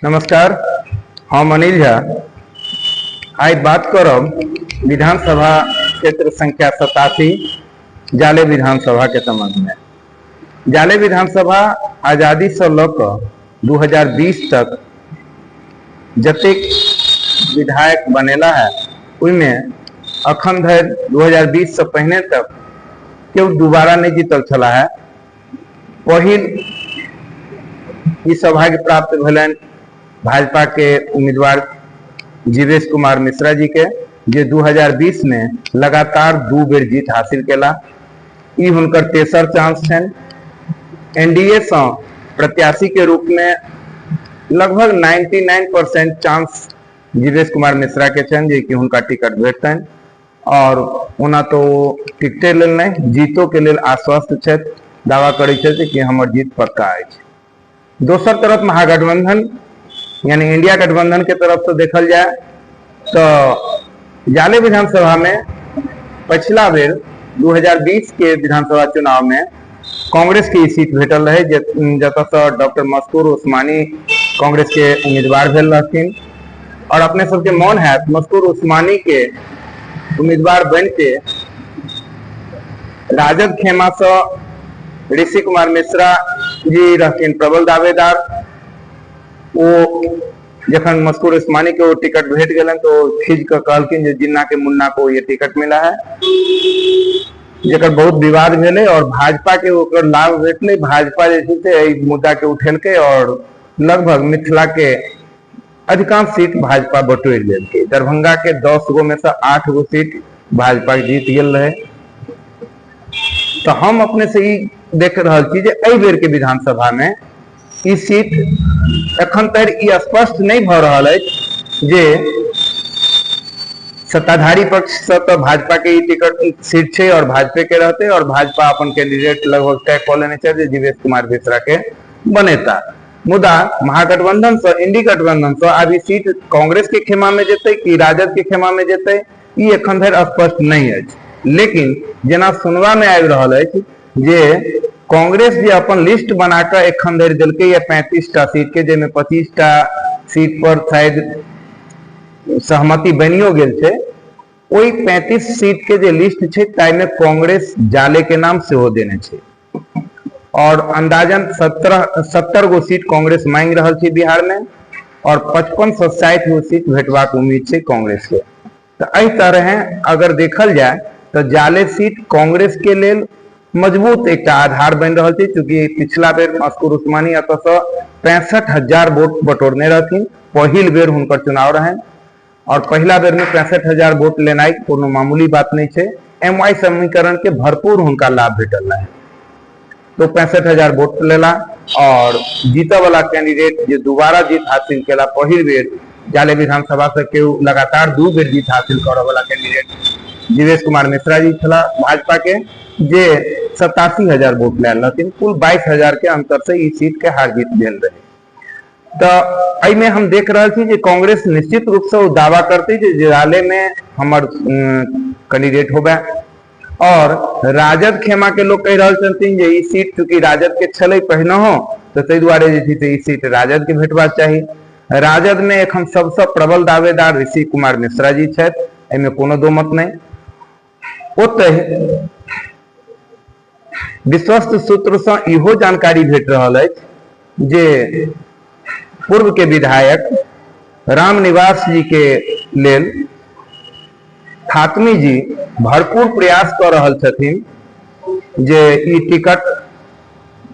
नमस्कार, हम अनिल झा। आज बात करब विधानसभा क्षेत्र संख्या 87 जाले विधानसभा के संबंध में। जाले विधानसभा आजादी से लक 2020 तक जतेक विधायक बनेला है उनमें अखन धरि 2020 से पहले तक केओ दोबारा नहीं जीतल छला है। पहिल ई सौभाग्य प्राप्त भेलन भाजपा के उम्मीदवार जीवेश कुमार मिश्रा जी के, जे 2020 में लगातार 2 बेर जीत हासिल केला। ई हुनकर तेसर चांस छन। एनडीए से प्रत्याशी के रूप में लगभग 99% चांस जीवेश कुमार मिश्रा के छन जे कि हुनका टिकट भेटतन, और ओना तो टिकटे लेल नहीं जीतो के लेल आश्वस्त छथि, दावा करै छथि कि हमर जीत पक्का अछि। दोसर तरफ महागठबंधन यानी इंडिया गठबंधन के तरफ से देखल जाए तो जाले विधानसभा में पिछला बेर 2020 के विधानसभा चुनाव में कांग्रेस की सीट भेटल रहे, जतऽ से डॉक्टर मस्कूर उस्मानी कांग्रेस के उम्मीदवार भेल रहथिन। और अपने सबके मौन है मस्कूर उस्मानी के उम्मीदवार बन के राजद खेमा से ऋषि कुमार मिश्रा जी रहथिन प्रबल दावेदार। वो जखन मस्कूर उस्मानी के वो टिकट भेट गलन तो खींच कर कहलकिन जे जिन्ना के मुन्ना को ये टिकट मिला है, जेकर बहुत विवाद भेले और भाजपा के ओकर लाभ भेटले। भाजपा जैसे मुद्दा के उठेलके और लगभग मिथिला के अधिकांश सीट भाजपा बटोर लेलके। दरभंगा के 10 गो में से 8 गो सीट भाजपा जीत गेल रहे। तो हम अपने से ही देख रहा छी जे एहि बेर के विधानसभा में ई सीट एखन तक ई स्पष्ट नहीं भ रहल अछि जे सत्ताधारी पक्ष से तो भाजपा के टिकट सीट छे और भाजपा के रहते, और भाजपा अपन कैंडिडेट लगभग तय कऽ लेने छै जे जीवेश कुमार मिश्रा के बनेता। मुदा महागठबंधन से इंडी गठबंधन से आब ई सीट कांग्रेस के खेमा में जेतै कि राजद के खेमा में जेतै ई एखन धरि स्पष्ट नहीं अछि। लेकिन जेना सुनवा में आबि रहल अछि जे कांग्रेस जे अपन लिस्ट बनाकर एखन धरि देलकै या 35टा सीट के, जेमे 25टा सीट पर शायद सहमति बनियो गेल छै। ओई 35 सीट के जे लिस्ट छै ताइमे कांग्रेस जाले के नाम सेहो देने छै, और अंदाजन 70 गो सीट कांग्रेस मांग रहल छै बिहार में, और 55 से 60 गो सीट भेटबाक उम्मीद छै कांग्रेस के। तो एहि तरह अगर देखल जाए तो जाले सीट कांग्रेस के लेल मजबूत एक आधार बन रहा है, चूंकि पिछला बेर मस्कूर उस्मानी अतः 65,000 वोट बटोरने रहथिन। पहिल बेर हुनकर चुनाव रहे और पहला बेर में 65,000 वोट लेनाई कोनो मामूली बात नहीं है। एमवाई समीकरण के भरपूर हुनका लाभ भेटल है। तो 65,000 वोट लेला और जीत वाला कैंडिडेट जो दोबारा जीत हासिल केला, पहिल बेर जाले विधानसभा से केओ लगातार 2 बेर जीत हासिल करे वाला कैंडिडेट जीवेश कुमार मिश्रा जी छला भाजपा के, जे 87,000 वोट लेल रहथिन। कुल 22,000 के अंतर से ई सीट के हार जीत भेल रहे। तो एहि में हम देख रहे छी जे कांग्रेस निश्चित रूप से दावा करते जे जाले में हमर कैंडिडेट होबे, और राजद खेमा के लोग कह रहल छथिन जे ई सीट चूंकि राजद के छलै पहिनहो तो ताहि दुआरे जे छै ई सीट राजद के भेटबाक चाही। राजद में एखन सबसे प्रबल दावेदार ऋषि कुमार मिश्रा जी छथि, एहिमे कोनो दो मत नहीं। ओतहि विश्वस्त सूत्र से इहो जानकारी भेट रहल अछि जे पूर्व के विधायक रामनिवास जी के लेल फातमी जी भरपूर प्रयास कर रहल छथिन जे ई टिकट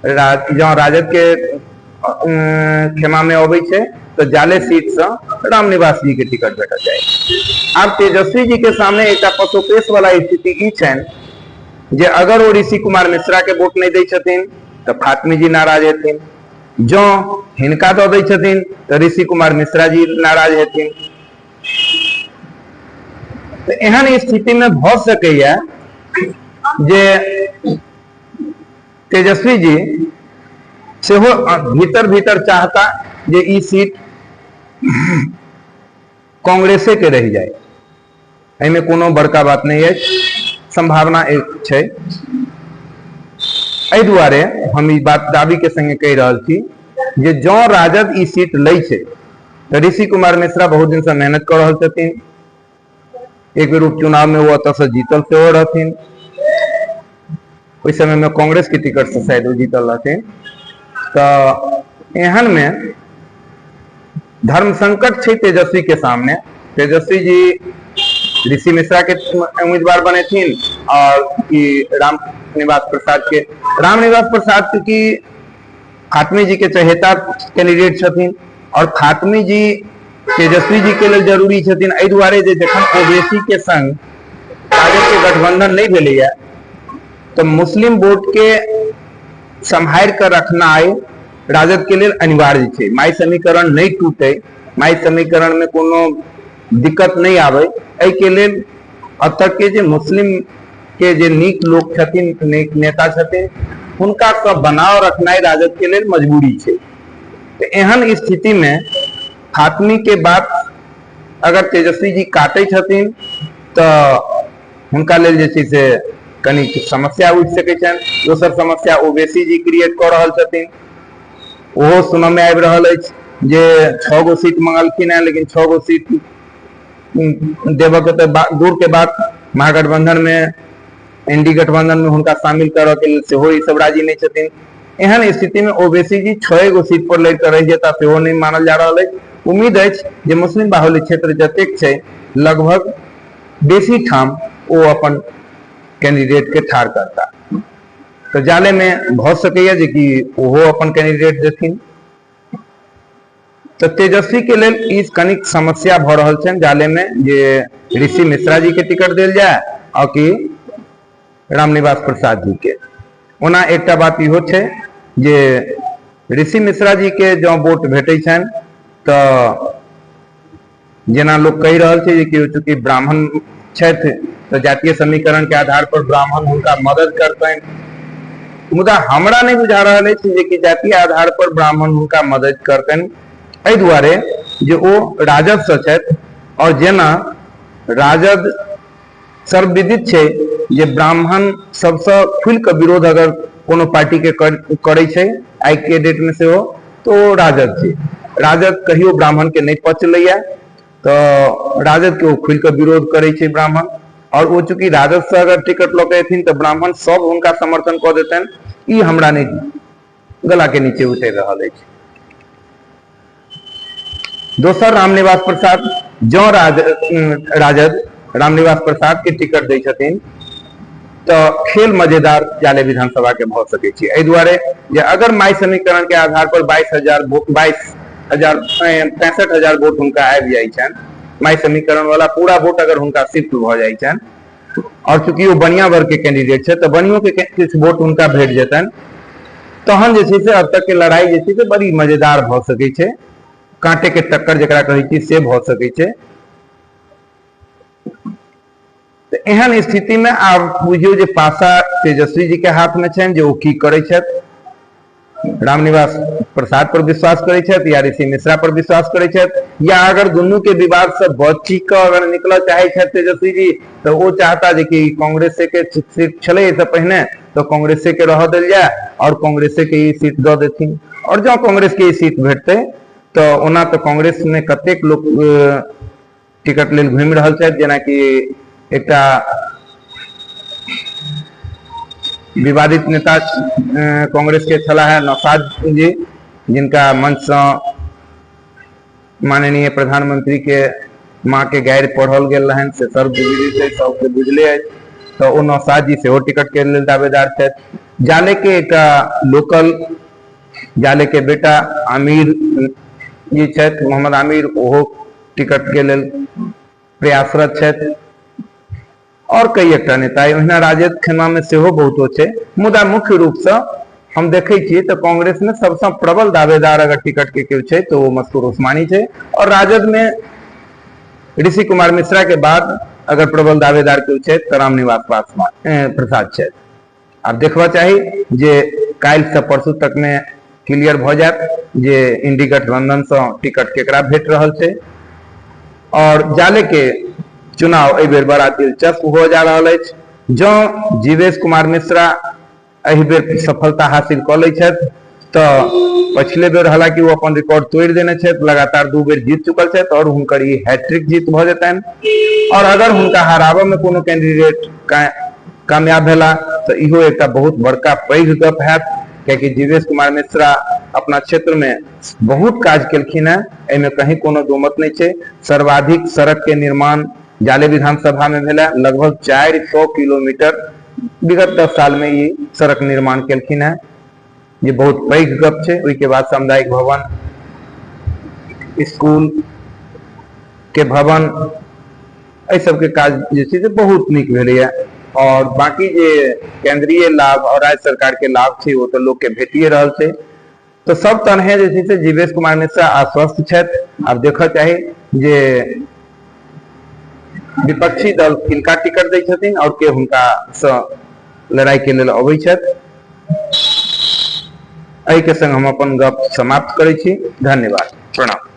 जँ राजद के खेमा में अबै छै तो जाले सीट से रामनिवास जी के टिकट भेट जाए। आब तेजस्वी जी के सामने एक पशुपेश वाला स्थिति ई छनि जे अगर वो ऋषि कुमार मिश्रा के वोट नहीं दै छथिन तो फातमी जी नाराज हेथिन, जो हिनका दऽ दै छथिन तो ऋषि कुमार मिश्रा जी नाराज हेथिन। तो एहन स्थिति में भ सकैया जे तेजस्वी जी सेहो भीतर भीतर चाहता जे ई सीट कांग्रेसे के रह जाए। एहिमे कोनो बड़का बात नहीं है, संभावना एक छै। एहि दुआरे हम ई बात दावी के संगे कहि रहल छी जे जो राजद ई सीट लै छै तो ऋषि कुमार मिश्रा बहुत दिन से मेहनत कर रहल छथिन। एक बेर उपचुनाव में वो अतः से जीतल सेहो रहथिन, उस समय में कांग्रेस के टिकट से शायद वो जीतल रहथिन। तो एहन में धर्म संकट छै तेजस्वी के सामने। तेजस्वी जी ऋषि मिश्रा के उम्मीदवार बने थे और रामनिवास प्रसाद के। रामनिवास प्रसाद क्योंकि फातमी जी के चहेता कैंडिडेट छथिन और फातमी जी तेजस्वी जी के लिए जरूरी छथिन। एहि दुआरे जे जखन ओवैसी के संग राजद के गठबंधन नहीं भेलैया तो मुस्लिम वोट के संभाल कर रखनाइ राजद के लिए अनिवार्य है। माई समीकरण नहीं टूटे, माई समीकरण में कोनो दिक्कत नहीं आवे, एहि के लेल अब तक के जे मुस्लिम के जे नीक लोग छथिन, नीक नेता छथिन, उनका सब बनाव रखनाइ राजद के लिए मजबूरी है। तो एहन स्थिति में फातमी के बात अगर तेजस्वी जी काटे छथिन तो उनका लेल जे छै से कनी समस्या उठ सकै छनि। दोसर समस्या ओवैसी जी क्रिएट कर रहल छथिन, ओहो सुनऽ में आबि रहल अछि जे 6 गो सीट मंगलखिन है, लेकिन 6 गो सीट देवऽ के तो दूर के बात, महागठबंधन में एनडी गठबंधन में हुनका शामिल करऽ के लेल सेहो ई सब राजी नहीं छथिन। एहन स्थिति में ओवैसी जी 6 गो सीट पर लड़ कर रह जेता सेहो नहीं मानल जा रहा है। उम्मीद अछि जे मुस्लिम बाहुल्य क्षेत्र जतेक छै लगभग बेसी ठाम ओ अपन कैंडिडेट के ठाड़ करता। तो जाले में भ सकैया जे कि ओहो अपन कैंडिडेट देथिन। तो तेजस्वी के लेल ई कनिक समस्या भ रहल छनि जाले में जे ऋषि मिश्रा जी के टिकट देल जाए और कि रामनिवास प्रसाद जी के। ओना एकटा बात इहो छै जे ऋषि मिश्रा जी के जो वोट भेटै छनि तो जेना लोग कहि रहल छै कि चूंकि ब्राह्मण छथि तो जातीय समीकरण के आधार पर ब्राह्मण उनका मदद करतनि। मुदा हमरा नहीं बुझा रहा है कि जातीय आधार पर ब्राह्मण उनका मदद करतनि, एहि दुआरे जे ओ राजद से छथि और जेना राजद सर्वविदित छै जे ब्राह्मण सबसे खुल के विरोध अगर कोनो पार्टी के करे छै आई के डेट में से हो तो राजद छै। राजद कहियो ब्राह्मण के नहीं पचलैया तो राजद के खुल के विरोध करे छै ब्राह्मण, और वो चूंकि राजद से अगर टिकट लऽ के एथिन तो ब्राह्मण सब उनका समर्थन कऽ देतनि। ई हमरा नहीं गला के नीचे उतर रहल अछि। दोसर रामनिवास प्रसाद जो राजद रामनिवास प्रसाद के टिकट दै छथिन तो खेल मजेदार जाले विधानसभा के भ सकै छै। एहि दुआरे जे अगर माई समीकरण के आधार पर 65,000 वोट हुनका आबि जाइ छनि, माई समीकरण वाला पूरा वोट अगर हुनका शिफ्ट भ जाइ छनि और चूंकि वो बनिया वर्ग के कैंडिडेट छै तो बनियों के किछु वोट हुनका भेट जेतनि, तहन जे छै से अब तक के लड़ाई जे छै से बड़ी मजेदार भ सकै छै। कांटे के टक्कर जकरा कहै छी से भ सकै छै। तो एहन स्थिति में आब बुझियो जे पासा तेजस्वी जी के हाथ में छनि जे ओ की करै छथि। रामनिवास प्रसाद पर विश्वास करै छथि या ऋषि मिश्रा पर विश्वास करै छथि, या अगर दुनू के विवाद से बची के अगर निकल चाहे छथि तेजस्वी जी तो वो चाहता जे कि कांग्रेस के सीट छले से पहले तो कांग्रेस के रह देल जाए और कांग्रेस के ई सीट दऽ देथिन। और जो कांग्रेस के ई सीट भेटतै तो ओना तो कांग्रेस में कतेक लोग टिकट लेल घूमि रहल छथि, जेना कि एकटा विवादित नेता कांग्रेस के छला है नौशाद जी, जिनका मंच से माननीय प्रधानमंत्री के माँ के गारि पढ़ल गेल रहन से सर्वविदित है, सबके बुझले है। तो ओ नौशाद जी सेहो टिकट के लेल दावेदार छथि। जाले के एकटा लोकल जाले के बेटा आमिर जी छथि, मोहम्मद आमिर, ओहो टिकट के लेल प्रयासरत छथि। और कई एकटा नेता ओहिना राजद खेमा में सेहो बहुतो छै। मुदा मुख्य रूप से हम देखे छियै तो कांग्रेस में सबसे प्रबल दावेदार अगर टिकट के केओ छै तो वो मस्तूर उस्मानी छै, और राजद में ऋषि कुमार मिश्रा के बाद अगर प्रबल दावेदार केओ छै तो रामनिवास प्रसाद छै। अब देखबा चाही जे काल्हि से परसू तक में क्लियर भ जायत जे इंडी गठबंधन से टिकट केकरा भेट रहल छै। और जाले के चुनाव एहि बेर बड़ा दिलचस्प हो जा रहा है। जो जीवेश कुमार मिश्रा एहि बेर सफलता हासिल क लै छथि तो पिछले बेर हालांकि वो अपन रिकॉर्ड तोड़ देने छे, लगातार 2 बेर जीत चुकल छे और हुनकर ई हैट्रिक जीत भ जेतन। और अगर हुनका हराबे में कोनो कैंडिडेट कामयाब भेला तो इहो एक बहुत बड़का पैघ गप हैत, क्योंकि जीवेश कुमार मिश्रा अपना क्षेत्र में बहुत काज केलखिन है, एमे कहीं कोनो दोमत नहीं छे। सर्वाधिक सड़क के निर्माण जाले विधानसभा में भेला, लगभग 400 किलोमीटर विगत 10 साल में ये सड़क निर्माण केलखिन है, ये बहुत पैघ गप छे। ओई के बाद सामुदायिक भवन, स्कूल के भवन, एहि सब के काज जे छै से बहुत नीक भेलैया। और बाकी जे केंद्रीय लाभ और राज्य सरकार के लाभ छे वो तो लोग के भेटिए रहल छे। तो सब तरहे जे छै से जीवेश कुमार मिश्रा आश्वस्त छथि। अब देखऽ चाही जे विपक्षी दल किनका टिकट दै छथिन और के हुनका सँ लड़ाई के लेल अबै छथि। एहि के संग हम अपन गप समाप्त करै छी। धन्यवाद, प्रणाम।